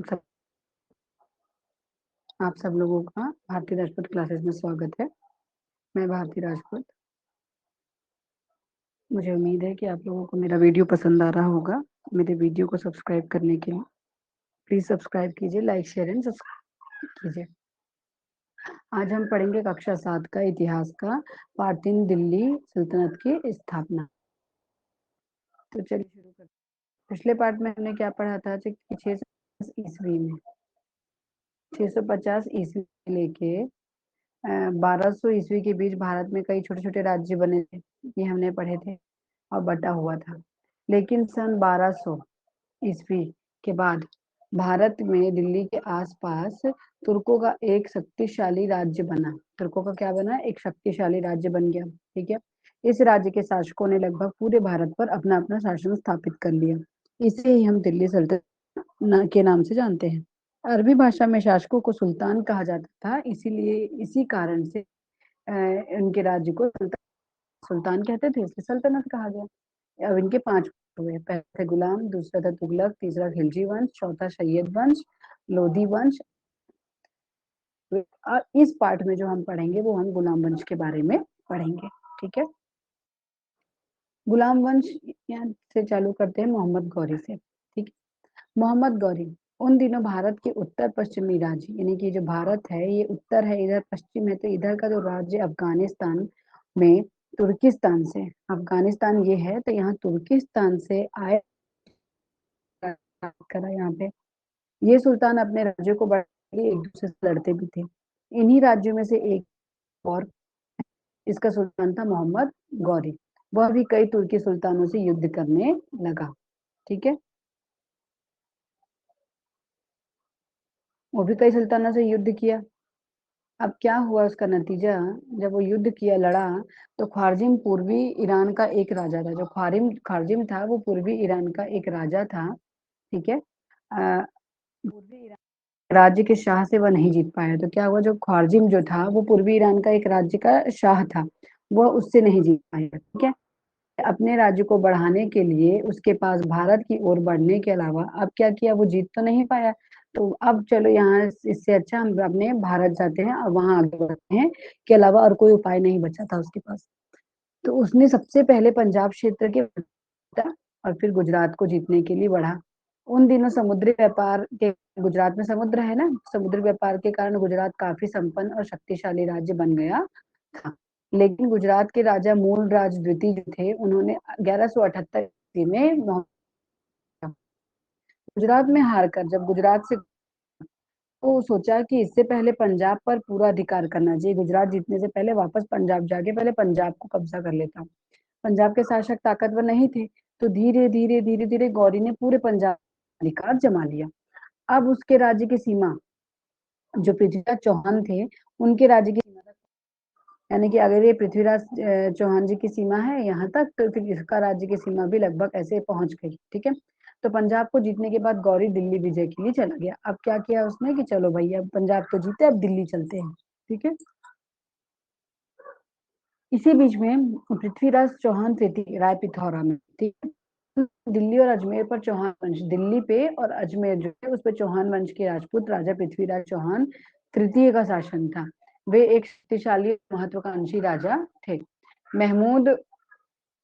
सब आप सब लोगों का भारती राजपूत क्लासेस में स्वागत है। मैं भारती राजपूत। मुझे उम्मीद है कि आप लोगों को मेरा वीडियो पसंद आ रहा होगा। मेरे वीडियो को सब्सक्राइब करने के लिए प्लीज सब्सक्राइब कीजिए, लाइक शेयर एंड सब्सक्राइब कीजिए। आज हम पढ़ेंगे कक्षा 7 का इतिहास का पार्ट 3, दिल्ली सल्तनत की स्थापना। तो चलिए शुरू करते हैं। पिछले पार्ट में हमने क्या पढ़ा था कि 650 ईस्वी में 650 ईस्वी से लेके 1200 ईस्वी के बीच भारत में कई छोटे छोटे राज्य बने थे। ये हमने पढ़े थे और बटा हुआ था। लेकिन सन 1200 ईस्वी के बाद भारत में दिल्ली के आसपास तुर्कों का एक शक्तिशाली राज्य बना। तुर्कों का क्या बना? एक शक्तिशाली राज्य बन गया। ठीक है। इस राज्य के शासकों ने लगभग पूरे भारत पर अपना अपना शासन स्थापित कर लिया। इसे ही हम दिल्ली सल्तनत के नाम से जानते हैं। अरबी भाषा में शासकों को सुल्तान कहा जाता था, इसीलिए इसी कारण से इनके राज्य को सुल्तान कहते थे, इसलिए सल्तनत कहा गया। अब इनके 5 हुए। पहला था गुलाम, दूसरा था तुगलक, तीसरा खिलजी वंश, चौथा सैयद वंश, लोधी वंश। इस पार्ट में जो हम पढ़ेंगे वो हम गुलाम वंश के बारे में पढ़ेंगे। ठीक है। गुलाम वंश यहाँ से चालू करते हैं मोहम्मद गौरी से। ठीक है। मोहम्मद गौरी उन दिनों भारत के उत्तर पश्चिमी राज्य, यानी कि जो भारत है ये उत्तर है, इधर पश्चिम है, तो इधर का जो राज्य अफगानिस्तान में तुर्किस्तान से, अफगानिस्तान ये है तो यहाँ तुर्किस्तान से आए करा। यहाँ पे ये सुल्तान अपने राज्यों को बढ़ाने के लिए एक दूसरे से लड़ते भी थे। इन्हीं राज्यों में से एक और इसका सुल्तान था मोहम्मद गौरी। वह भी कई तुर्की सुल्तानों से युद्ध करने लगा। ठीक है। वो भी कई सुल्तानों से युद्ध किया। अब क्या हुआ उसका नतीजा? जब वो युद्ध किया, लड़ा, तो ख्वारिज़्म पूर्वी ईरान का एक राजा था। जो ख्वारिज़्म था वो पूर्वी ईरान का एक राजा था। ठीक है। पूर्वी ईरान राज्य के शाह से वह नहीं जीत पाया। तो क्या हुआ, जो ख्वारिज़्म जो था वो पूर्वी ईरान का एक राज्य का शाह था, वह उससे नहीं जीत पाया। ठीक है। अपने राज्य को बढ़ाने के लिए उसके पास भारत की ओर बढ़ने के अलावा अब क्या किया, वो जीत तो नहीं पाया। तो अब चलो यहाँ इससे अच्छा हम अपने भारत जाते हैं और वहां आगे बढ़ते हैं के अलावा और कोई उपाय नहीं बचा था उसके पास। तो उसने सबसे पहले पंजाब क्षेत्र के और फिर गुजरात को जीतने के लिए बढ़ा। उन दिनों समुद्री व्यापार के, गुजरात में समुद्र है ना, समुद्री व्यापार के कारण गुजरात काफी संपन्न और शक्तिशाली राज्य बन गया था। लेकिन गुजरात के राजा मूल राज द्वितीय जो थे, उन्होंने 1178 ईस्वी में गुजरात में हार कर जब गुजरात से तो सोचा कि इससे पहले पंजाब पर पूरा अधिकार करना चाहिए। गुजरात जीतने से पहले वापस पंजाब जाके पहले पंजाब को कब्जा कर लेता हूँ। पंजाब के शासक ताकतवर नहीं थे, तो धीरे धीरे धीरे धीरे गौरी ने पूरे पंजाब अधिकार जमा लिया। अब उसके राज्य की सीमा, जो पृथ्वीराज चौहान थे उनके राज्य की सीमा तक, यानी कि अगर ये पृथ्वीराज चौहान जी की सीमा है यहाँ तक, तो फिर इसका राज्य की सीमा भी लगभग ऐसे पहुंच गई। ठीक है। तो पंजाब को जीतने के बाद गौरी दिल्ली विजय के लिए चला गया। अब क्या किया उसने कि चलो भैया पंजाब तो जीते, अब दिल्ली चलते हैं। ठीक है। इसी बीच में पृथ्वीराज चौहान तृतीय राय पिथौरा में, ठीक है, दिल्ली और अजमेर पर चौहान वंश, दिल्ली पे और अजमेर जो है उस पर चौहान वंश के राजपूत राजा पृथ्वीराज चौहान तृतीय का शासन था। वे एक शक्तिशाली महत्वाकांक्षी राजा थे। महमूद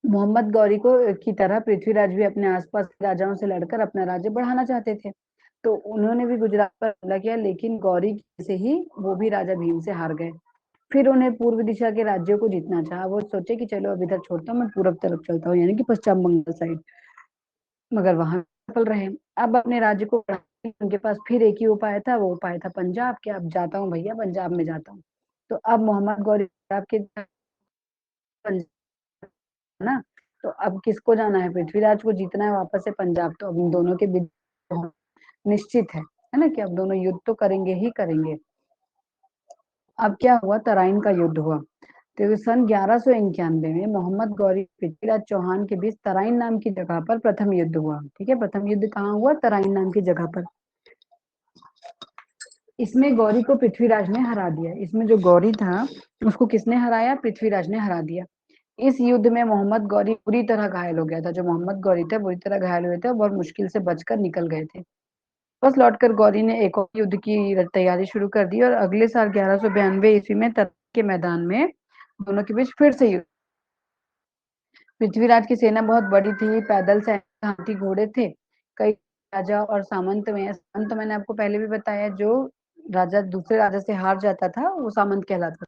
मोहम्मद गौरी को की तरह पृथ्वीराज भी अपने आसपास के राजाओं से लड़कर अपना राज्य बढ़ाना चाहते थे। तो उन्होंने भी गुजरात पर हमला किया, लेकिन गौरी से ही वो भी राजा भीम से हार गए। फिर उन्हें पूर्व दिशा के राज्यों को जीतना चाहा। वो सोचे कि चलो अब इधर छोड़ता हूँ, मैं पूरब तरफ चलता हूँ, यानी कि पश्चिम बंगाल साइड, मगर वहां सफल रहे। अब अपने राज्य को बढ़ाने उनके पास फिर एक ही उपाय था, वो उपाय था पंजाब के। अब जाता हूँ भैया, पंजाब में जाता हूँ। तो अब मोहम्मद गौरी पंजाब के ना, तो अब किसको जाना है? पृथ्वीराज को जीतना है वापस से पंजाब। तो अब इन दोनों के बीच निश्चित है ना, कि अब दोनों युद्ध तो करेंगे ही करेंगे। अब क्या हुआ, तराइन का युद्ध हुआ। तो सन 1191 में मोहम्मद गौरी पृथ्वीराज चौहान के बीच तराइन नाम की जगह पर प्रथम युद्ध हुआ। ठीक है। प्रथम युद्ध कहाँ हुआ? तराइन नाम की जगह पर। इसमें गौरी को पृथ्वीराज ने हरा दिया। इसमें जो गौरी था उसको किसने हराया? पृथ्वीराज ने हरा दिया। इस युद्ध में मोहम्मद गौरी बुरी तरह घायल हो गया था। जो मोहम्मद गौरी थे बुरी तरह घायल हुए थे और बहुत मुश्किल से बचकर निकल गए थे। वापस लौटकर गौरी ने एक और युद्ध की तैयारी शुरू कर दी और अगले साल 1192 ईस्वी में तराइन के मैदान में दोनों के बीच फिर से युद्ध। पृथ्वीराज की सेना बहुत बड़ी थी, पैदल सैनिक, हाथी घोड़े थे, कई राजा और सामंत मैंने आपको पहले भी बताया, जो राजा दूसरे राजा से हार जाता था वो सामंत कहलाता था।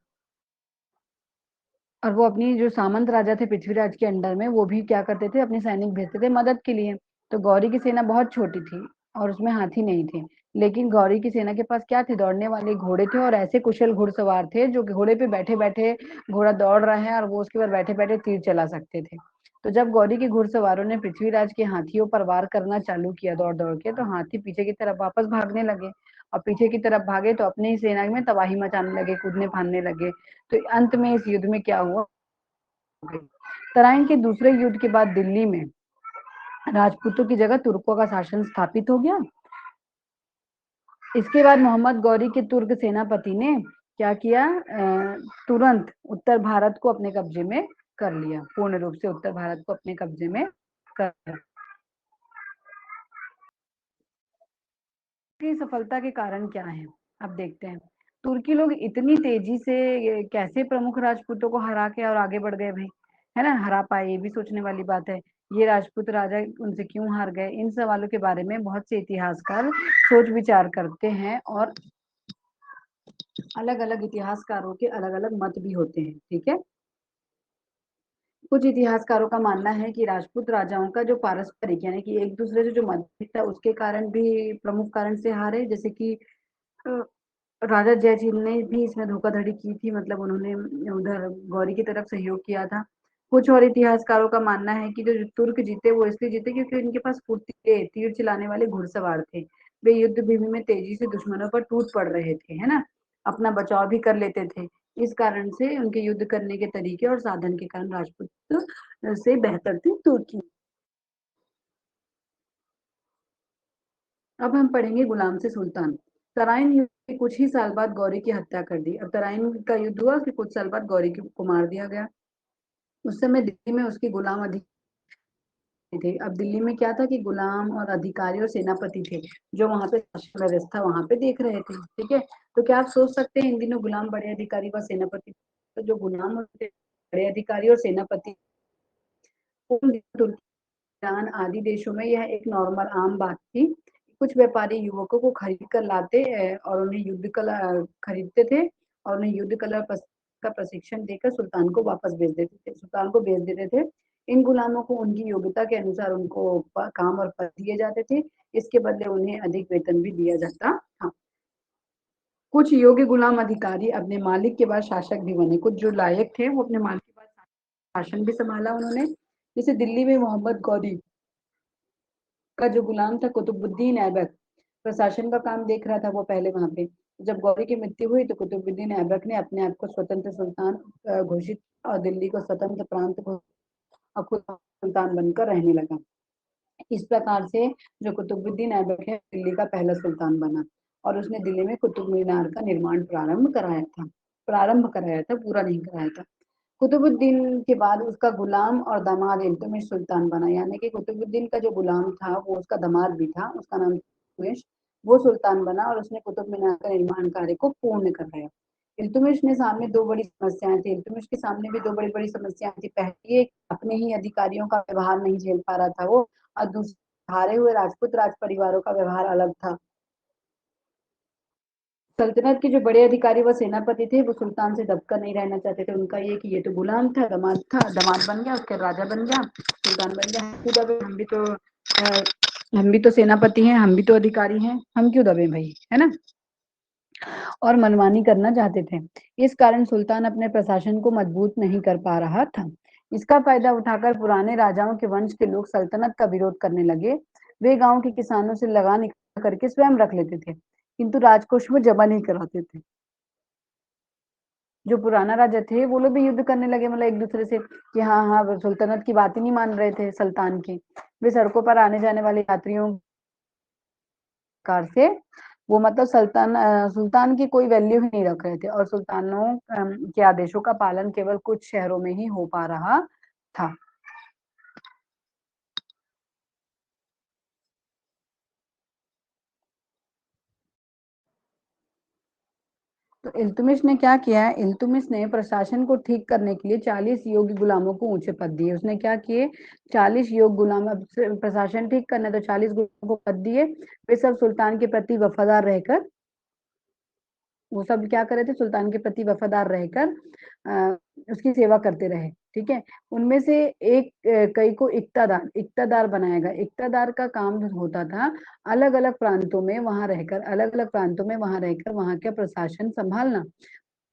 और वो अपनी जो सामंत राजा थे पृथ्वीराज के अंडर में, वो भी क्या करते थे, अपने सैनिक भेजते थे मदद के लिए। तो गौरी की सेना बहुत छोटी थी और उसमें हाथी नहीं थे, लेकिन गौरी की सेना के पास क्या थे, दौड़ने वाले घोड़े थे और ऐसे कुशल घुड़सवार थे जो घोड़े पे बैठे बैठे, घोड़ा दौड़ रहा है और वो उसके बाद बैठे बैठे तीर चला सकते थे। तो जब गौरी के घुड़सवारों ने पृथ्वीराज के हाथियों पर वार करना चालू किया दौड़ दौड़ के, तो हाथी पीछे की तरफ वापस भागने लगे, और पीछे की तरफ भागे तो अपने ही सेना में तबाही मचाने लगे, कूदने फांदने लगे। तो अंत में इस युद्ध में क्या हुआ, तराइन के दूसरे युद्ध के बाद दिल्ली में राजपूतों की जगह तुर्कों का शासन स्थापित हो गया। इसके बाद मोहम्मद गौरी के तुर्क सेनापति ने क्या किया, तुरंत उत्तर भारत को अपने कब्जे में कर लिया, पूर्ण रूप से उत्तर भारत को अपने कब्जे में कर लिया। की सफलता के कारण क्या है, अब देखते हैं। तुर्की लोग इतनी तेजी से कैसे प्रमुख राजपूतों को हरा के और आगे बढ़ गए भाई, है ना, हरा पाए, ये भी सोचने वाली बात है। ये राजपूत राजा उनसे क्यों हार गए, इन सवालों के बारे में बहुत से इतिहासकार सोच विचार करते हैं, और अलग अलग इतिहासकारों के अलग अलग मत भी होते हैं, ठीक है। कुछ इतिहासकारों का मानना है कि राजपूत राजाओं का जो पारस्परिक यानी कि एक दूसरे से जो मतभेद था उसके कारण भी, प्रमुख कारण से हारे, जैसे कि राजा जयचंद ने भी इसमें धोखाधड़ी की थी, मतलब उन्होंने उधर गौरी की तरफ सहयोग किया था। कुछ और इतिहासकारों का मानना है कि जो तुर्क जीते वो इसलिए जीते क्योंकि उनके पास फुर्तीले तीर चलाने वाले घुड़सवार थे। वे युद्ध भूमि में तेजी से दुश्मनों पर टूट पड़ रहे थे, है ना, अपना बचाव भी कर लेते थे। इस कारण से उनके युद्ध करने के तरीके और साधन के कारण राजपूत से बेहतर थे तुर्की। अब हम पढ़ेंगे गुलाम से सुल्तान। तराइन युद्ध के कुछ ही साल बाद गौरी की हत्या कर दी। अब तराइन का युद्ध हुआ, फिर कुछ साल बाद गौरी को मार दिया गया। उस समय दिल्ली में उसके गुलाम अधिकारी थे। अब दिल्ली में क्या था कि गुलाम और अधिकारी और सेनापति थे जो वहां पे शासन व्यवस्था वहां पे देख रहे थे, ठीक है। तो क्या आप सोच सकते हैं इन दिनों गुलाम बड़े अधिकारी व सेनापति, तो जो गुलाम होते बड़े अधिकारी और सेनापति, ईरान आदि देशों में यह एक नॉर्मल आम बात थी। कुछ व्यापारी युवकों को खरीद कर लाते और उन्हें युद्ध कला खरीदते थे और उन्हें युद्ध कला का प्रशिक्षण देकर सुल्तान को वापस भेज देते थे, सुल्तान को भेज देते थे। इन गुलामों को उनकी योग्यता के अनुसार उनको काम और पद दिए जाते थे। इसके बदले उन्हें अधिक वेतन भी दिया जाता था। कुछ योग्य गुलाम अधिकारी अपने मालिक के बाद शासक भी बने। कुछ जो लायक थे वो अपने मालिक के बाद शासन भी संभाला उन्होंने। जैसे दिल्ली में मोहम्मद गौरी का जो गुलाम था कुतुबुद्दीन ऐबक, प्रशासन का काम देख रहा था वो पहले वहां पे। जब गौरी की मृत्यु हुई तो कुतुबुद्दीन ऐबक ने अपने आप को स्वतंत्र सुल्तान घोषित और दिल्ली को स्वतंत्र प्रांत और खुद सुल्तान बनकर रहने लगा। इस प्रकार से जो कुतुबुद्दीन ऐबक है दिल्ली का पहला सुल्तान बना और उसने दिल्ली में कुतुब मीनार का निर्माण प्रारंभ कराया था, पूरा नहीं कराया था। कुतुबुद्दीन के बाद उसका गुलाम और दामाद इल्तुमिश सुल्तान बना, यानी कि कुतुबुद्दीन का जो गुलाम था वो उसका दामाद भी था, उसका नाम इल्तुमिश, वो सुल्तान बना और उसने कुतुब मीनार का निर्माण कार्य को पूर्ण कराया। इल्तुमिश ने सामने दो बड़ी समस्याएं थी, इल्तुमिश के सामने भी दो बड़ी बड़ी समस्याएं थी। पहली एक, अपने ही अधिकारियों का व्यवहार नहीं झेल पा रहा था वो, और दूसरी हारे हुए राजपूत राज परिवारों का व्यवहार अलग था। सल्तनत के जो बड़े अधिकारी व सेनापति थे वो सुल्तान से दबकर नहीं रहना चाहते थे। उनका ये कि ये तो गुलाम था, दामाद बन गया, उसके राजा बन गया, सुल्तान बन गया, हम क्यों दबे, हम भी तो सेनापति हैं, हम भी तो अधिकारी हैं, हम क्यों दबे भाई, है ना। और मनमानी करना चाहते थे। इस कारण सुल्तान अपने प्रशासन को मजबूत नहीं कर पा रहा था। इसका फायदा उठाकर पुराने राजाओं के वंश के लोग सल्तनत का विरोध करने लगे। वे गांव के किसानों से लगान इकट्ठा करके स्वयं रख लेते थे, किंतु राजकोष में जमा नहीं कराते थे। जो पुराना राजा थे वो लोग भी युद्ध करने लगे, मतलब एक दूसरे से, कि हाँ हाँ, सुल्तनत की बात ही नहीं मान रहे थे सुल्तान की। वे सड़कों पर आने जाने वाले यात्रियों कार से, वो मतलब सुल्तान की कोई वैल्यू ही नहीं रख रहे थे, और सुल्तानों के आदेशों का पालन केवल कुछ शहरों में ही हो पा रहा था। तो इल्तुमिश ने क्या किया है, इल्तुमिश ने प्रशासन को ठीक करने के लिए 40 योग्य गुलामों को ऊंचे पद दिए। उसने क्या किए, 40 योग्य गुलाम, अब प्रशासन ठीक करना तो 40 गुलामों को पद दिए। वे सब सुल्तान के प्रति वफादार रहकर, वो सब क्या करे थे, सुल्तान के प्रति वफादार रहकर उसकी सेवा करते रहे। ठीक है, उनमें से एक कई को इक्तादार इक्तादार बनाया गया। इक्तादार का काम होता था अलग अलग प्रांतों में वहां रहकर, अलग अलग प्रांतों में वहां रहकर वहां का प्रशासन संभालना,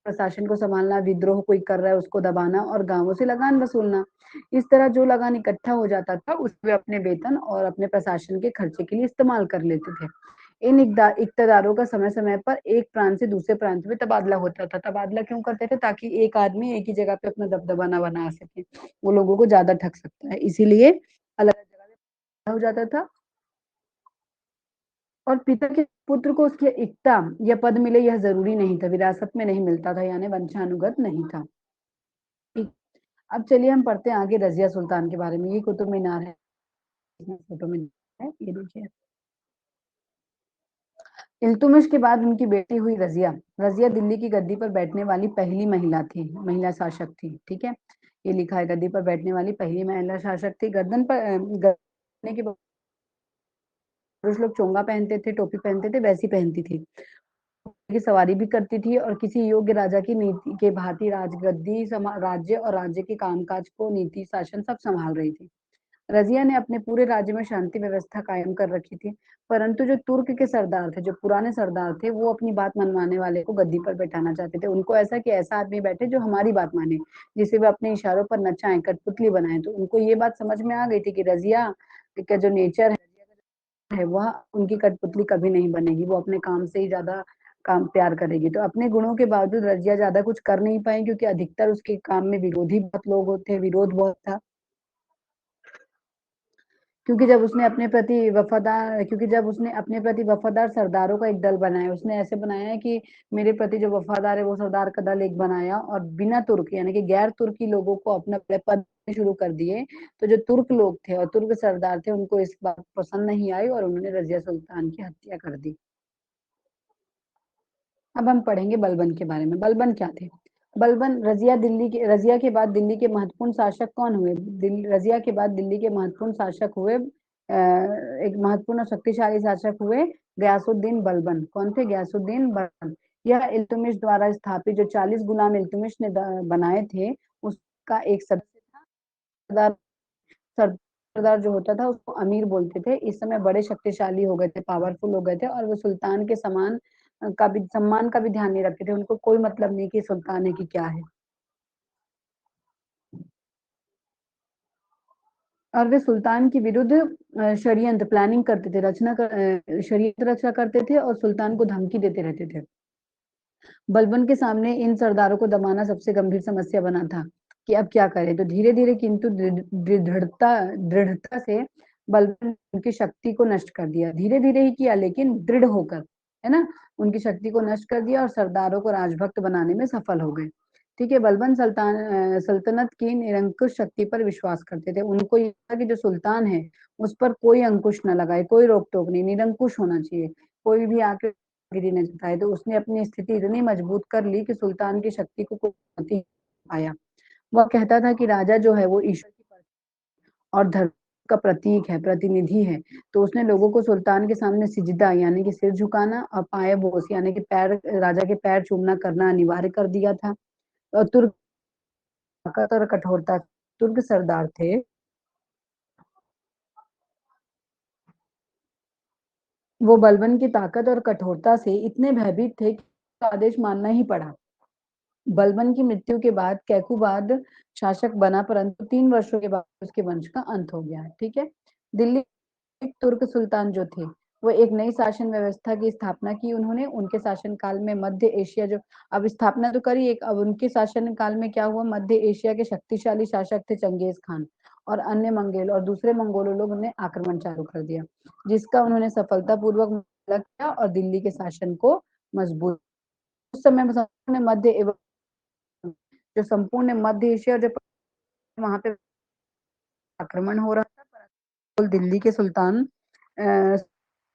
प्रशासन को संभालना, विद्रोह कोई कर रहा है उसको दबाना और गांवों से लगान वसूलना। इस तरह जो लगान इकट्ठा हो जाता था उसमें अपने वेतन और अपने प्रशासन के खर्चे के लिए इस्तेमाल कर लेते थे। इन इकतदारों का समय समय पर एक प्रांत से दूसरे प्रांत में तबादला होता था। तबादला क्यों करते थे, ताकि एक आदमी एक ही जगह पे अपना दबदबा ना बना सके, वो लोगों को ज्यादा ठग सकता है, इसीलिए अलग अलग जगह हो जाता था। और पिता के पुत्र को उसकी इक्ता या पद मिले यह जरूरी नहीं था, विरासत में नहीं मिलता था, यानी वंशानुगत नहीं था। ठीक। अब चलिए हम पढ़ते हैं आगे रजिया सुल्तान के बारे में। ये कुतुब मीनार है, फोटो में है, ये देखिए। इल्तुमिश के बाद उनकी बेटी हुई रजिया। रजिया दिल्ली की गद्दी पर बैठने वाली पहली महिला थी, महिला शासक थी। ठीक है, ये लिखा है, गद्दी पर बैठने वाली पहली महिला शासक थी। गर्दन पर गर्दन के पुरुष लोग चोंगा पहनते थे, टोपी पहनते थे, वैसी पहनती थी। की सवारी भी करती थी और किसी योग्य राजा की नीति के भांति राजगद्दी, राज्य और राज्य के कामकाज को, नीति शासन सब संभाल रही थी। रजिया ने अपने पूरे राज्य में शांति व्यवस्था कायम कर रखी थी। परंतु जो तुर्क के सरदार थे, जो पुराने सरदार थे, वो अपनी बात मनवाने वाले को गद्दी पर बैठाना चाहते थे। उनको ऐसा कि ऐसा आदमी बैठे जो हमारी बात माने, जिसे वे अपने इशारों पर नचाएं, कठपुतली बनाएं। तो उनको ये बात समझ में आ गई थी कि रजिया का जो नेचर है वह उनकी कठपुतली कभी नहीं बनेगी, वो अपने काम से ही ज्यादा काम प्यार करेगी। तो अपने गुणों के बावजूद रजिया ज्यादा कुछ कर नहीं पाई, क्योंकि अधिकतर उसके काम में विरोधी बहुत लोग होते, विरोध बहुत था। क्योंकि जब उसने अपने प्रति वफादार सरदारों का एक दल बनाया, उसने ऐसे बनाया है कि मेरे प्रति जो वफादार है वो सरदार का दल एक बनाया, और बिना तुर्क यानी कि गैर तुर्की लोगों को अपना पद शुरू कर दिए। तो जो तुर्क लोग थे और तुर्क सरदार थे, उनको इस बात पसंद नहीं आई और उन्होंने रजिया सुल्तान की हत्या कर दी। अब हम पढ़ेंगे बलबन के बारे में। बलबन क्या थे? बलबन रजिया के बाद दिल्ली के महत्वपूर्ण शासक कौन हुए? रजिया के बाद दिल्ली के महत्वपूर्ण शासक हुए, एक महत्वपूर्ण और शक्तिशाली शासक हुए गयासुद्दीन बलबन। कौन थे? गयासुद्दीन बलबन। यह इल्तुमिश द्वारा स्थापित जो 40 गुलाम इल्तुमिश ने बनाए थे, उसका एक सदस्य था। सरदार सरदार जो होता था उसको अमीर बोलते थे। इस समय बड़े शक्तिशाली हो गए थे, पावरफुल हो गए थे, और वो सुल्तान के समान का भी सम्मान का भी ध्यान नहीं रखते थे। उनको कोई मतलब नहीं कि सुल्तान है कि क्या है। और वे सुल्तान के विरुद्ध षड्यंत्र प्लानिंग करते थे, षड्यंत्र रचा करते थे और सुल्तान को धमकी देते रहते थे। बलबन के सामने इन सरदारों को दबाना सबसे गंभीर समस्या बना था कि अब क्या करें। तो धीरे धीरे किंतु दृढ़ता दृढ़ता से बलबन ने उनकी शक्ति को नष्ट कर दिया। धीरे धीरे ही किया, लेकिन दृढ़ होकर, है ना, उनकी शक्ति को नष्ट कर दिया और सरदारों को राजभक्त बनाने में सफल हो गए। ठीक है, बलबन सल्तनत की निरंकुश शक्ति पर विश्वास करते थे। उनको ये था कि जो सुल्तान है उस पर कोई अंकुश न लगाए, कोई रोक टोक नहीं, निरंकुश होना चाहिए, कोई भी आके गिरी न जताए। तो उसने अपनी स्थिति इतनी मजबूत कर ली कि सुल्तान की शक्ति को कोई नहीं पाया। वह कहता था कि राजा जो है वो ईश्वर की और धर्म का प्रतीक है, प्रतिनिधि है। तो उसने लोगों को सुल्तान के सामने सिजदा यानी कि सिर झुकाना और पाए बोस यानी कि पैर, राजा के पैर चूमना करना अनिवार्य कर दिया था। और तुर्क ताकत और कठोरता, तुर्क सरदार थे, वो बलबन की ताकत और कठोरता से इतने भयभीत थे कि आदेश मानना ही पड़ा। बलबन की मृत्यु के बाद कैकुबाद शासक बना, परंतु 3 वर्षों के बाद उसके वंश का अंत हो गया। ठीक है, दिल्ली तुर्क सुल्तान जो थे वो एक नई शासन व्यवस्था की स्थापना की उन्होंने। उनके शासन काल में मध्य एशिया जो, अब स्थापना तो करी एक, अब उनके शासन काल में क्या हुआ, मध्य एशिया के शक्तिशाली शासक थे चंगेज खान और अन्य मंगोल और दूसरे मंगोलों लोग ने आक्रमण चालू कर दिया, जिसका उन्होंने सफलतापूर्वक मुकाबला किया और दिल्ली के शासन को मजबूत। उस समय मध्य एवं जो संपूर्ण मध्य एशिया जो वहां पे आक्रमण हो रहा था, दिल्ली के सुल्तान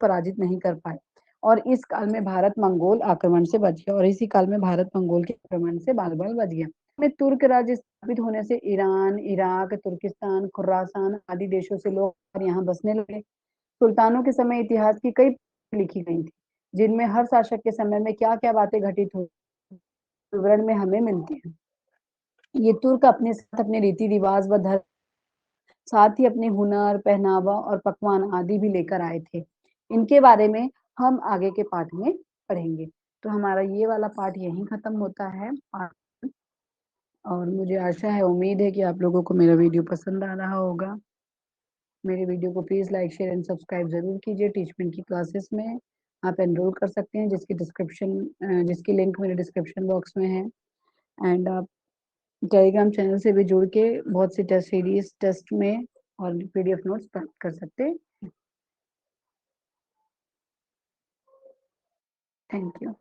पराजित नहीं कर पाए। और इस काल में भारत मंगोल आक्रमण से बच गया, और इसी काल में भारत मंगोल के आक्रमण से बाल बाल बच गया। में तुर्क राज्य स्थापित होने से ईरान, इराक, तुर्किस्तान, खुरासान आदि देशों से लोग यहाँ बसने लगे। सुल्तानों के समय इतिहास की कई लिखी गई थी, जिनमें हर शासक के समय में क्या क्या बातें घटित हुई विवरण में हमें मिलती है। ये तुर्क अपने साथ अपने रीति रिवाज व धर्म, साथ ही अपने हुनर, पहनावा और पकवान आदि भी लेकर आए थे। इनके बारे में हम आगे के पाठ में पढ़ेंगे। तो हमारा ये वाला पाठ यहीं खत्म होता है। और मुझे आशा है, उम्मीद है कि आप लोगों को मेरा वीडियो पसंद आ रहा होगा। मेरे वीडियो को please like, share and subscribe जरूर कीजिए। टीचमेंट की क्लासेस में आप एनरोल कर सकते हैं, जिसकी लिंक मेरे डिस्क्रिप्शन बॉक्स में है। एंड आप टेलीग्राम चैनल से भी जुड़ के बहुत सी टेस्ट सीरीज, टेस्ट में और पीडीएफ नोट्स प्राप्त कर सकते हैं। Thank you.